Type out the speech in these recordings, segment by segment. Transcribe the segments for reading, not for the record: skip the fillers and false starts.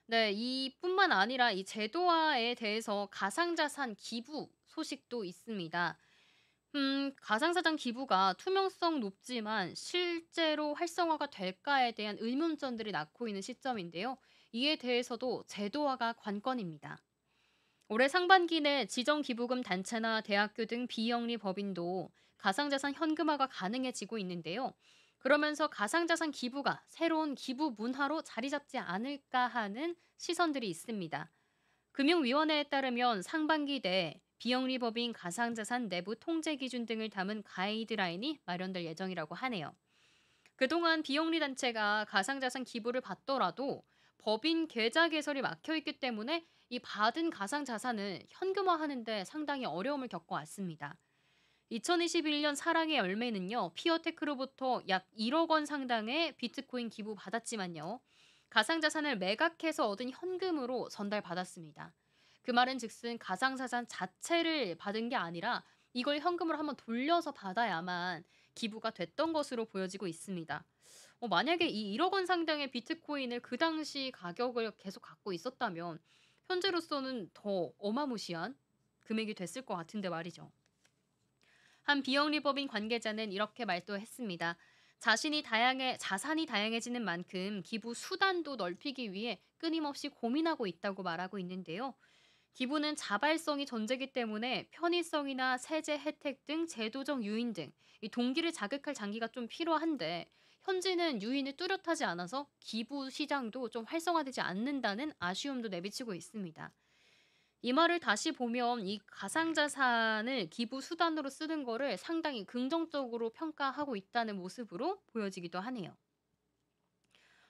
네. 이뿐만 아니라 이 제도화에 대해서 가상자산 기부 소식도 있습니다. 가상자산 기부가 투명성 높지만 실제로 활성화가 될까에 대한 의문점들이 낳고 있는 시점인데요. 이에 대해서도 제도화가 관건입니다. 올해 상반기 내 지정기부금 단체나 대학교 등 비영리 법인도 가상자산 현금화가 가능해지고 있는데요. 그러면서 가상자산 기부가 새로운 기부 문화로 자리 잡지 않을까 하는 시선들이 있습니다. 금융위원회에 따르면 상반기 내 비영리 법인 가상자산 내부 통제 기준 등을 담은 가이드라인이 마련될 예정이라고 하네요. 그동안 비영리 단체가 가상자산 기부를 받더라도 법인 계좌 개설이 막혀 있기 때문에 이 받은 가상자산을 현금화하는데 상당히 어려움을 겪어왔습니다. 2021년 사랑의 열매는요, 피어테크로부터 약 1억 원 상당의 비트코인 기부 받았지만요, 가상자산을 매각해서 얻은 현금으로 전달받았습니다. 그 말은 즉슨 가상자산 자체를 받은 게 아니라 이걸 현금으로 한번 돌려서 받아야만 기부가 됐던 것으로 보여지고 있습니다. 만약에 이 1억 원 상당의 비트코인을 그 당시 가격을 계속 갖고 있었다면 현재로서는 더 어마무시한 금액이 됐을 것 같은데 말이죠. 한 비영리법인 관계자는 이렇게 말도했습니다. 자산이 다양해지는 만큼 기부 수단도 넓히기 위해 끊임없이 고민하고 있다고 말하고 있는데요. 기부는 자발성이 전제기 때문에 편의성이나 세제 혜택 등 제도적 유인 등 이 동기를 자극할 장기가 좀 필요한데 현지는 유인이 뚜렷하지 않아서 기부 시장도 좀 활성화되지 않는다는 아쉬움도 내비치고 있습니다. 이 말을 다시 보면 이 가상자산을 기부 수단으로 쓰는 거를 상당히 긍정적으로 평가하고 있다는 모습으로 보여지기도 하네요.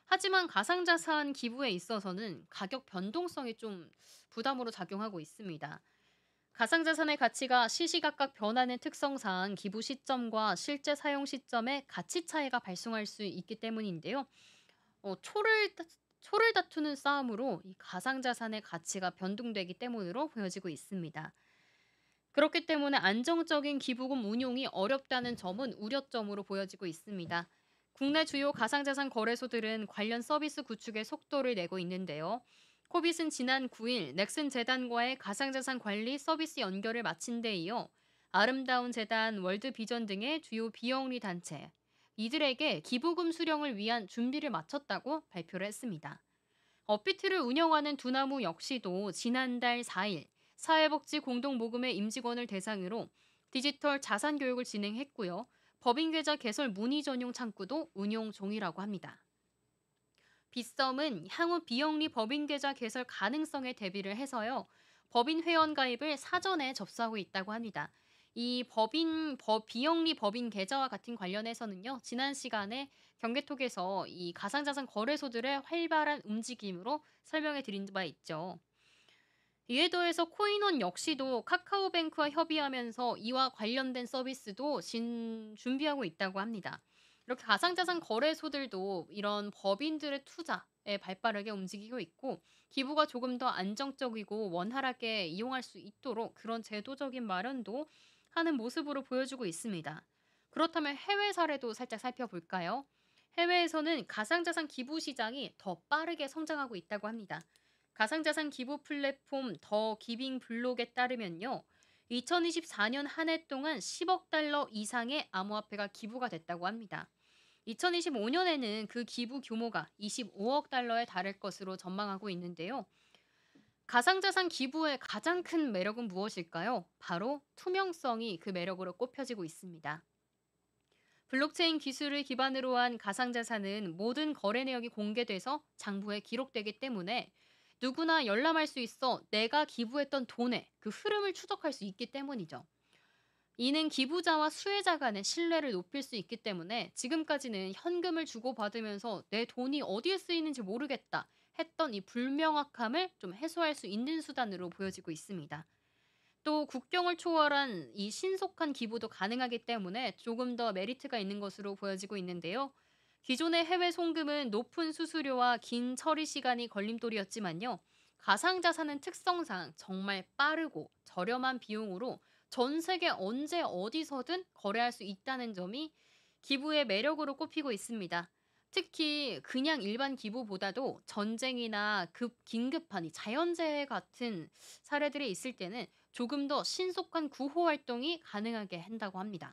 하지만 가상자산 기부에 있어서는 가격 변동성이 좀 부담으로 작용하고 있습니다. 가상자산의 가치가 시시각각 변하는 특성상 기부 시점과 실제 사용 시점에 가치 차이가 발생할 수 있기 때문인데요. 어 초를 따 초를 다투는 싸움으로 이 가상자산의 가치가 변동되기 때문으로 보여지고 있습니다. 그렇기 때문에 안정적인 기부금 운용이 어렵다는 점은 우려점으로 보여지고 있습니다. 국내 주요 가상자산 거래소들은 관련 서비스 구축에 속도를 내고 있는데요. 코빗은 지난 9일 넥슨 재단과의 가상자산 관리 서비스 연결을 마친 데 이어 아름다운 재단, 월드비전 등의 주요 비영리 단체, 이들에게 기부금 수령을 위한 준비를 마쳤다고 발표를 했습니다. 업비트를 운영하는 두나무 역시도 지난달 4일 사회복지 공동모금회 임직원을 대상으로 디지털 자산 교육을 진행했고요. 법인계좌 개설 문의 전용 창구도 운용 중이라고 합니다. 빗썸은 향후 비영리 법인계좌 개설 가능성에 대비를 해서요. 법인 회원 가입을 사전에 접수하고 있다고 합니다. 비영리 법인 계좌와 같은 관련해서는요. 지난 시간에 경계톡에서 이 가상자산 거래소들의 활발한 움직임으로 설명해 드린 바 있죠. 이에 더해서 코인원 역시도 카카오뱅크와 협의하면서 이와 관련된 서비스도 준비하고 있다고 합니다. 이렇게 가상자산 거래소들도 이런 법인들의 투자에 발빠르게 움직이고 있고 기부가 조금 더 안정적이고 원활하게 이용할 수 있도록 그런 제도적인 마련도 하는 모습으로 보여주고 있습니다. 그렇다면 해외 사례도 살짝 살펴볼까요? 해외에서는 가상자산 기부 시장이 더 빠르게 성장하고 있다고 합니다. 가상자산 기부 플랫폼 더 기빙 블록에 따르면요. 2024년 한 해 동안 10억 달러 이상의 암호화폐가 기부가 됐다고 합니다. 2025년에는 그 기부 규모가 25억 달러에 달할 것으로 전망하고 있는데요. 가상자산 기부의 가장 큰 매력은 무엇일까요? 바로 투명성이 그 매력으로 꼽혀지고 있습니다. 블록체인 기술을 기반으로 한 가상자산은 모든 거래 내역이 공개돼서 장부에 기록되기 때문에 누구나 열람할 수 있어 내가 기부했던 돈의 그 흐름을 추적할 수 있기 때문이죠. 이는 기부자와 수혜자 간의 신뢰를 높일 수 있기 때문에 지금까지는 현금을 주고받으면서 내 돈이 어디에 쓰이는지 모르겠다 했던 이 불명확함을 좀 해소할 수 있는 수단으로 보여지고 있습니다. 또 국경을 초월한 이 신속한 기부도 가능하기 때문에 조금 더 메리트가 있는 것으로 보여지고 있는데요. 기존의 해외 송금은 높은 수수료와 긴 처리 시간이 걸림돌이었지만요. 가상자산은 특성상 정말 빠르고 저렴한 비용으로 전 세계 언제 어디서든 거래할 수 있다는 점이 기부의 매력으로 꼽히고 있습니다. 특히 그냥 일반 기부보다도 전쟁이나 긴급한 이 자연재해 같은 사례들이 있을 때는 조금 더 신속한 구호 활동이 가능하게 한다고 합니다.